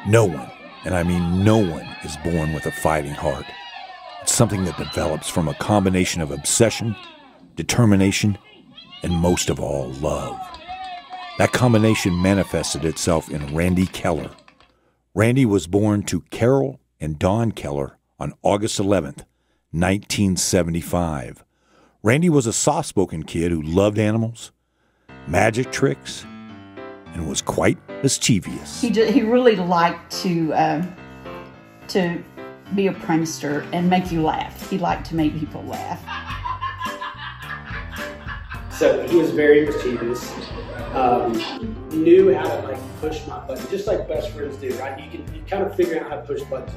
No one, and I mean no one, is born with a fighting heart. It's something that develops from a combination of obsession, determination, and most of all, love. That combination manifested itself in Randy Keller. Randy was born to Carol and Don Keller on August 11th, 1975. Randy was a soft-spoken kid who loved animals, magic tricks, and was quite mischievous. He really liked to be a prankster and make you laugh. He liked to make people laugh. So he was very mischievous. Knew how to push my button, just like best friends do, right? You kind of figure out how to push buttons.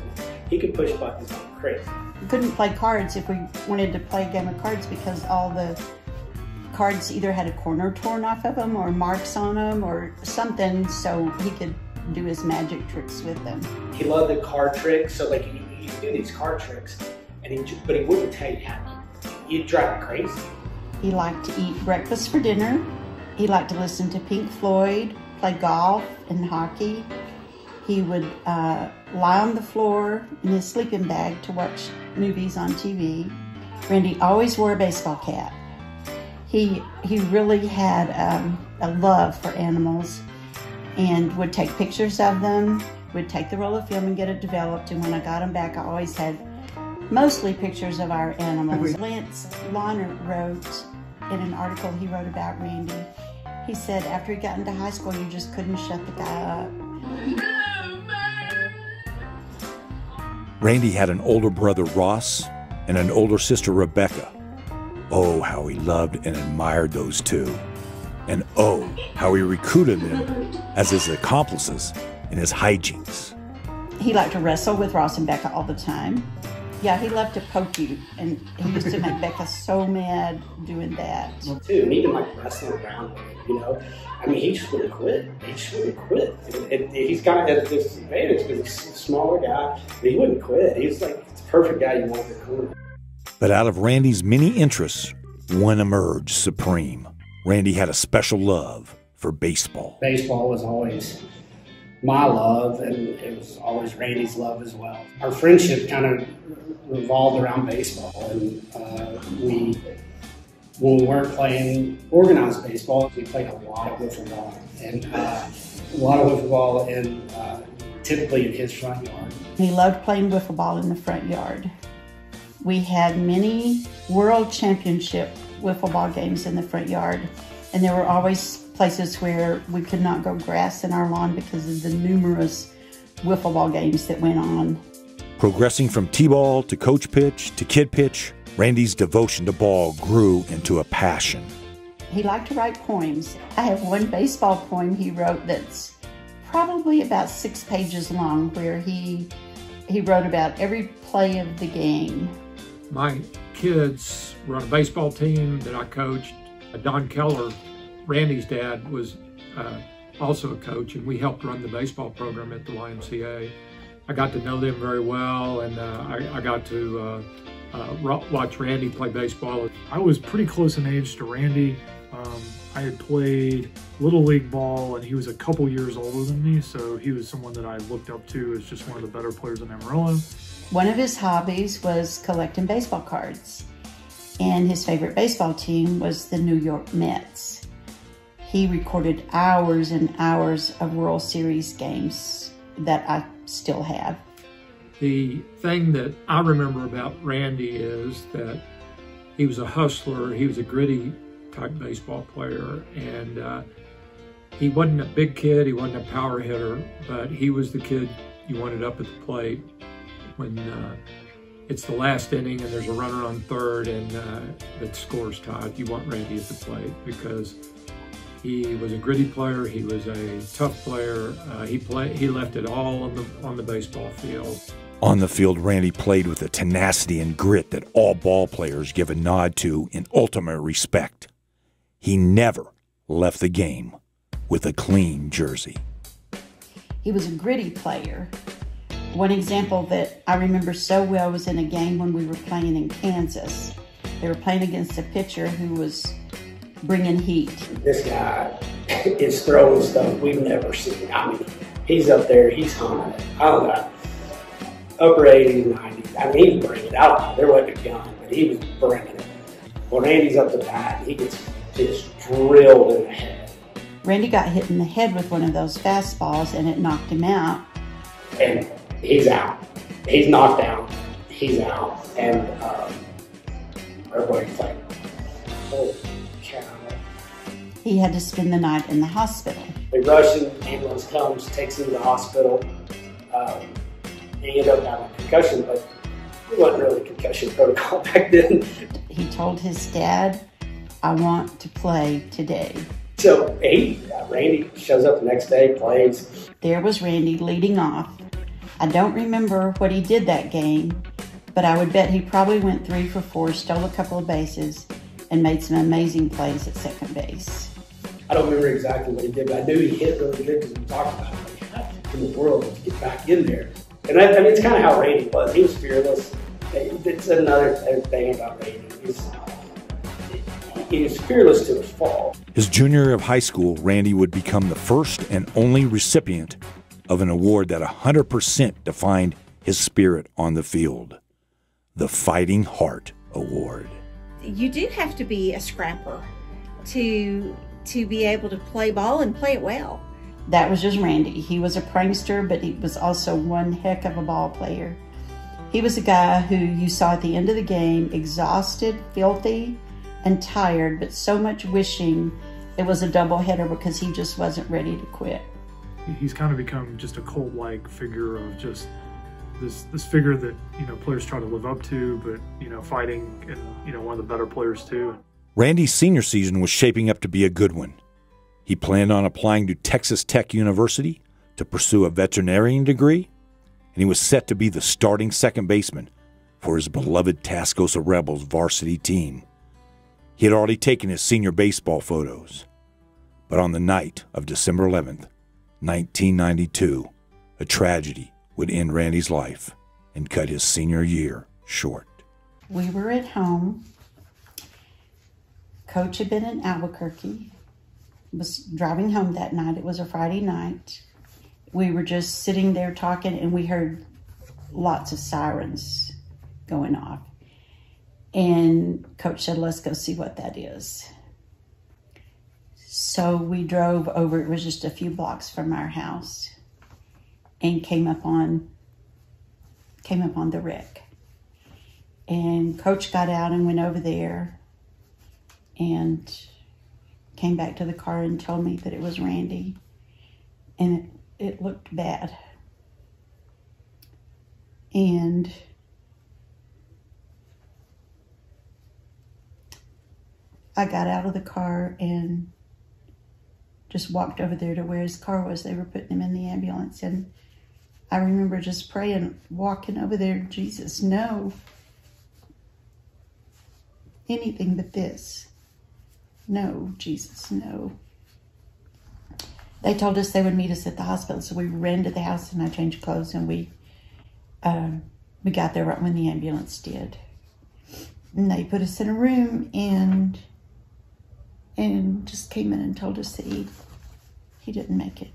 He could push buttons like crazy. We couldn't play cards if we wanted to play a game of cards because all the cards either had a corner torn off of them or marks on them or something, so he could do his magic tricks with them. He loved the card tricks, so he'd do these card tricks, but he wouldn't tell you how. He'd drive me crazy. He liked to eat breakfast for dinner. He liked to listen to Pink Floyd, play golf and hockey. He would lie on the floor in his sleeping bag to watch movies on TV. Randy always wore a baseball cap. He really had a love for animals and would take pictures of them, would take the roll of film and get it developed, and when I got them back, I always had mostly pictures of our animals. Lance Lawner wrote in an article he wrote about Randy, he said after he got into high school, you just couldn't shut the guy up. Randy had an older brother, Ross, and an older sister, Rebecca. Oh, how he loved and admired those two. And oh, how he recruited them as his accomplices in his hijinks. He liked to wrestle with Ross and Becca all the time. Yeah, he loved to poke you, and he used to make Becca so mad doing that. Too, and even wrestling around with him, I mean, he just wouldn't quit. He just wouldn't quit. And he's got a disadvantage because he's a smaller guy, but he wouldn't quit. He was the perfect guy you want in the corner. But out of Randy's many interests, one emerged supreme. Randy had a special love for baseball. Baseball was always my love, and it was always Randy's love as well. Our friendship kind of revolved around baseball, and when we weren't playing organized baseball, we played a lot of wiffle ball, and typically in his front yard. He loved playing wiffle ball in the front yard. We had many world championship wiffle ball games in the front yard, and there were always places where we could not go grass in our lawn because of the numerous wiffle ball games that went on. Progressing from t-ball to coach pitch to kid pitch, Randy's devotion to ball grew into a passion. He liked to write poems. I have one baseball poem he wrote that's probably about 6 pages long, where he wrote about every play of the game. My kids were on a baseball team that I coached. Don Keller, Randy's dad, was also a coach, and we helped run the baseball program at the YMCA. I got to know them very well, and I got to watch Randy play baseball. I was pretty close in age to Randy. I had played Little League ball, and he was a couple years older than me, so he was someone that I looked up to as just one of the better players in Amarillo. One of his hobbies was collecting baseball cards, and his favorite baseball team was the New York Mets. He recorded hours and hours of World Series games that I still have. The thing that I remember about Randy is that he was a hustler. He was a gritty type baseball player, and he wasn't a big kid, he wasn't a power hitter, but he was the kid you wanted up at the plate when it's the last inning and there's a runner on third and the score's tied. You want Randy at the plate because he was a gritty player, he was a tough player, he left it all on the baseball field. On the field, Randy played with a tenacity and grit that all ball players give a nod to in ultimate respect. He never left the game with a clean jersey. He was a gritty player. One example that I remember so well was in a game when we were playing in Kansas. They were playing against a pitcher who was bringing heat. This guy is throwing stuff we've never seen. I mean, He's up there, he's humming it. I don't know, upper 80s, 90s. I mean, he was bringing it out. There wasn't a gun, but he was bringing it. Well, Randy's up the bat, and he gets just drilled in the head. Randy got hit in the head with one of those fastballs, and it knocked him out. And he's out. He's knocked out. He's out. And everybody's like, holy cow. He had to spend the night in the hospital. They rush him, ambulance comes, takes him to the hospital. He ended up having a concussion, but it wasn't really concussion protocol back then. He told his dad, I want to play today. So Randy shows up the next day, plays. There was Randy leading off. I don't remember what he did that game, but I would bet he probably went 3 for 4, stole a couple of bases, and made some amazing plays at second base. I don't remember exactly what he did, but I knew he hit really good because we talked about it. Like, how in the world did you get back in there? And I mean, it's kind of how Randy was. He was fearless. It's another thing about Randy. He was fearless to his fault. His junior year of high school, Randy would become the first and only recipient of an award that 100% defined his spirit on the field, the Fighting Heart Award. You do have to be a scrapper to be able to play ball and play it well. That was just Randy. He was a prankster, but he was also one heck of a ball player. He was a guy who you saw at the end of the game, exhausted, filthy, and tired, but so much wishing it was a doubleheader because he just wasn't ready to quit. He's kind of become just a cult-like figure of just this figure that, you know, players try to live up to, but, you know, fighting and, you know, one of the better players too. Randy's senior season was shaping up to be a good one. He planned on applying to Texas Tech University to pursue a veterinarian degree, and he was set to be the starting second baseman for his beloved Tascosa Rebels varsity team. He had already taken his senior baseball photos. But on the night of December 11th, 1992, a tragedy would end Randy's life and cut his senior year short. We were at home. Coach had been in Albuquerque, was driving home that night. It was a Friday night. We were just sitting there talking, and we heard lots of sirens going off. And Coach said, let's go see what that is. So we drove over, it was just a few blocks from our house, and came up on the wreck. And Coach got out and went over there and came back to the car and told me that it was Randy. And it looked bad. And I got out of the car and just walked over there to where his car was. They were putting him in the ambulance. And I remember just praying, walking over there, Jesus, no. Anything but this. No, Jesus, no. They told us they would meet us at the hospital, so we ran to the house and I changed clothes, and we got there right when the ambulance did. And they put us in a room and just came in and told us that he didn't make it.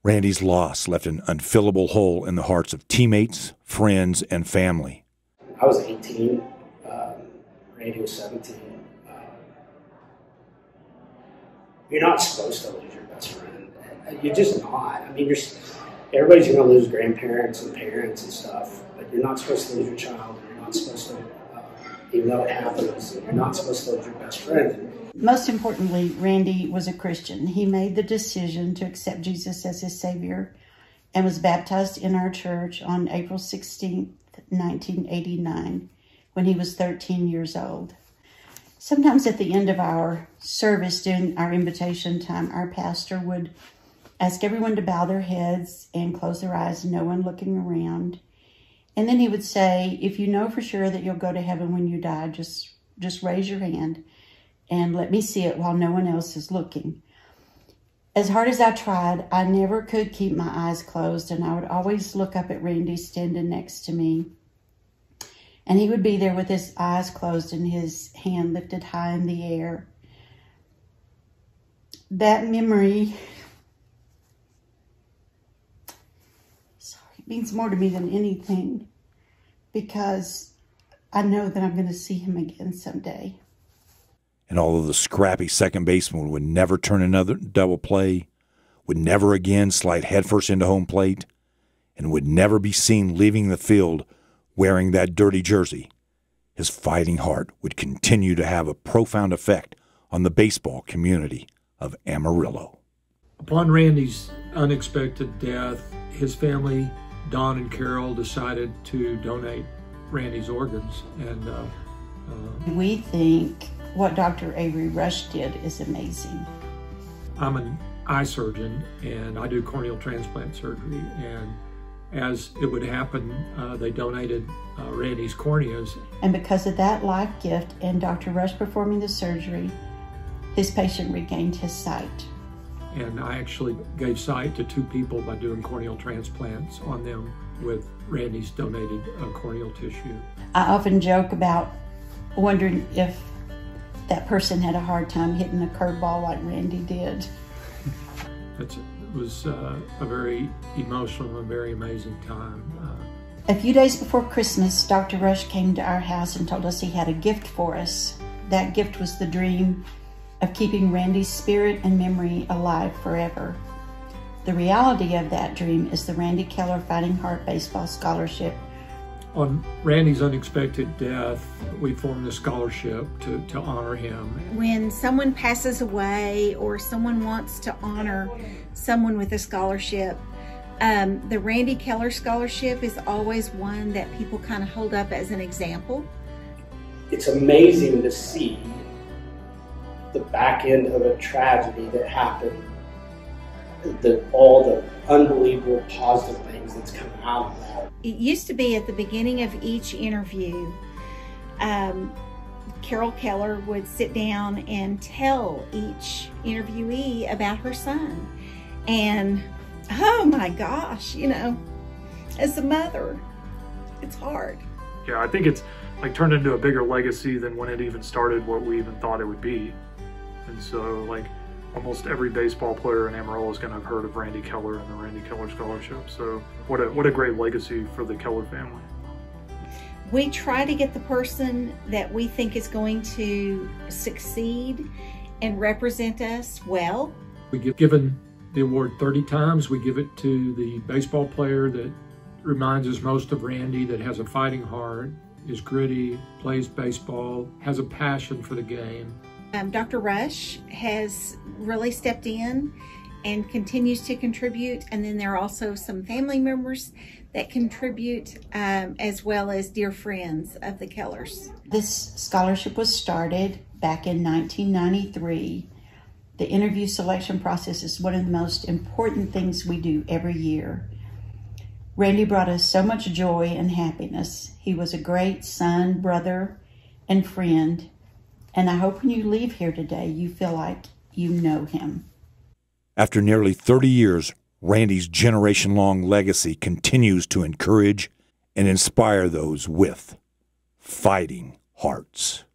Randy's loss left an unfillable hole in the hearts of teammates, friends, and family. I was 18. Randy was 17. You're not supposed to lose your best friend. You're just not. I mean, everybody's going to lose grandparents and parents and stuff, but you're not supposed to lose your child. You're not supposed to, even though it happens, you're not supposed to lose your best friend. Most importantly, Randy was a Christian. He made the decision to accept Jesus as his Savior and was baptized in our church on April 16th, 1989, when he was 13 years old. Sometimes at the end of our service, during our invitation time, our pastor would ask everyone to bow their heads and close their eyes, no one looking around. And then he would say, if you know for sure that you'll go to heaven when you die, just raise your hand and let me see it while no one else is looking. As hard as I tried, I never could keep my eyes closed, and I would always look up at Randy standing next to me. And he would be there with his eyes closed and his hand lifted high in the air. That memory means more to me than anything, because I know that I'm going to see him again someday. And although the scrappy second baseman would never turn another double play, would never again slide headfirst into home plate, and would never be seen leaving the field wearing that dirty jersey, his fighting heart would continue to have a profound effect on the baseball community of Amarillo. Upon Randy's unexpected death, his family, Don and Carol, decided to donate Randy's organs. And we think what Dr. Avery Rush did is amazing. I'm an eye surgeon, and I do corneal transplant surgery. And as it would happen, they donated Randy's corneas. And because of that life gift and Dr. Rush performing the surgery, his patient regained his sight. And I actually gave sight to 2 people by doing corneal transplants on them with Randy's donated corneal tissue. I often joke about wondering if that person had a hard time hitting a curveball like Randy did. It was a very emotional and very amazing time. A few days before Christmas, Dr. Rush came to our house and told us he had a gift for us. That gift was the dream of keeping Randy's spirit and memory alive forever. The reality of that dream is the Randy Keller Fighting Heart Baseball Scholarship. On Randy's unexpected death, we formed a scholarship to honor him. When someone passes away or someone wants to honor someone with a scholarship, the Randy Keller Scholarship is always one that people kind of hold up as an example. It's amazing to see the back end of a tragedy that happened, all the unbelievable positive things that's come out of that. It used to be at the beginning of each interview, Carol Keller would sit down and tell each interviewee about her son. And oh my gosh, you know, as a mother, it's hard. Yeah, I think it's like turned into a bigger legacy than when it even started, what we even thought it would be. And so like almost every baseball player in Amarillo is going to have heard of Randy Keller and the Randy Keller Scholarship. So what a great legacy for the Keller family. We try to get the person that we think is going to succeed and represent us well. We get given the award 30 times. We give it to the baseball player that reminds us most of Randy, that has a fighting heart, is gritty, plays baseball, has a passion for the game. Dr. Rush has really stepped in and continues to contribute. And then there are also some family members that contribute, as well as dear friends of the Kellers. This scholarship was started back in 1993. The interview selection process is one of the most important things we do every year. Randy brought us so much joy and happiness. He was a great son, brother, and friend. And I hope when you leave here today, you feel like you know him. After nearly 30 years, Randy's generation-long legacy continues to encourage and inspire those with fighting hearts.